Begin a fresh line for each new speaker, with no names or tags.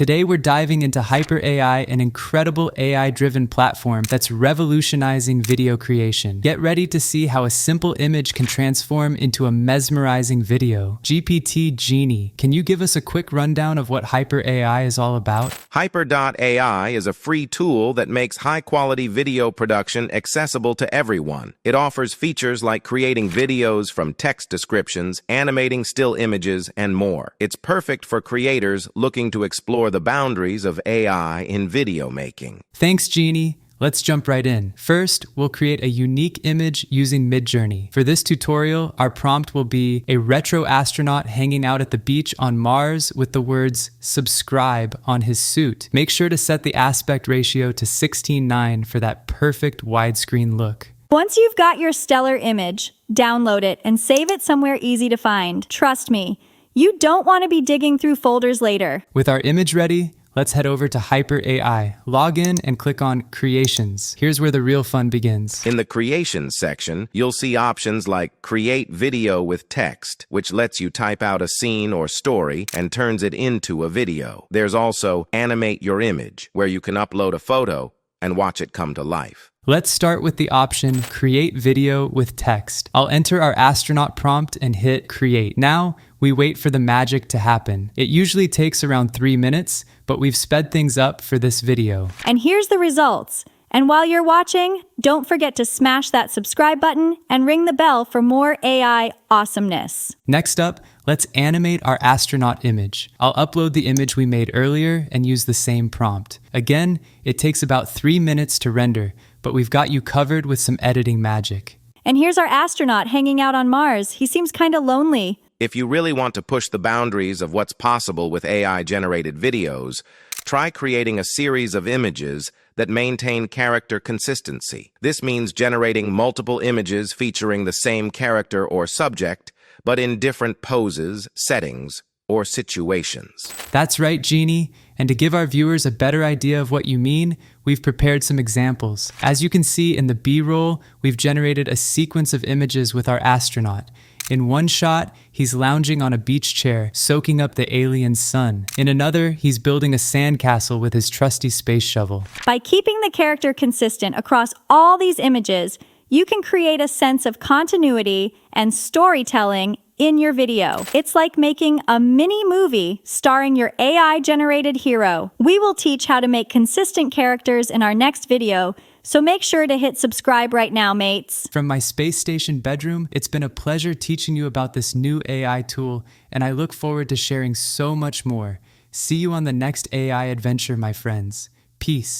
Today we're diving into Haiper AI, an incredible AI-driven platform that's revolutionizing video creation. Get ready to see how a simple image can transform into a mesmerizing video. GPT Genie, can you give us a quick rundown of what Haiper AI is all about?
Haiper AI is a free tool that makes high-quality video production accessible to everyone. It offers features like creating videos from text descriptions, animating still images, and more. It's perfect for creators looking to explore the boundaries of AI in video making.
Thanks, Genie. Let's jump right in. First, we'll create a unique image using Midjourney. For this tutorial, our prompt will be a retro astronaut hanging out at the beach on Mars with the words "subscribe" on his suit. Make sure to set the aspect ratio to 16:9 for that perfect widescreen look.
Once you've got your stellar image, download it and save it somewhere easy to find. Trust me, you don't want to be digging through folders later.
With our image ready, let's head over to Haiper AI. Log in and click on Creations. Here's where the real fun begins.
In the Creations section, you'll see options like Create Video with Text, which lets you type out a scene or story and turns it into a video. There's also Animate Your Image, where you can upload a photo and watch it come to life.
Let's start with the option Create Video with Text. I'll enter our astronaut prompt and hit Create. Now, we wait for the magic to happen. It usually takes around 3 minutes, but we've sped things up for this video.
And here's the results. And while you're watching, don't forget to smash that subscribe button and ring the bell for more AI awesomeness.
Next up, let's animate our astronaut image. I'll upload the image we made earlier and use the same prompt. Again, it takes about 3 minutes to render, but we've got you covered with some editing magic.
And here's our astronaut hanging out on Mars. He seems kind of lonely.
If you really want to push the boundaries of what's possible with AI-generated videos, try creating a series of images that maintain character consistency. This means generating multiple images featuring the same character or subject, but in different poses, settings, or situations.
That's right, Genie. And to give our viewers a better idea of what you mean, we've prepared some examples. As you can see in the B-roll, we've generated a sequence of images with our astronaut. In one shot, he's lounging on a beach chair, soaking up the alien sun. In another, he's building a sandcastle with his trusty space shovel.
By keeping the character consistent across all these images, you can create a sense of continuity and storytelling in your video. It's like making a mini movie starring your AI-generated hero. We will teach how to make consistent characters in our next video, so make sure to hit subscribe right now, mates.
From my space station bedroom, it's been a pleasure teaching you about this new AI tool, and I look forward to sharing so much more. See you on the next AI adventure, my friends. Peace.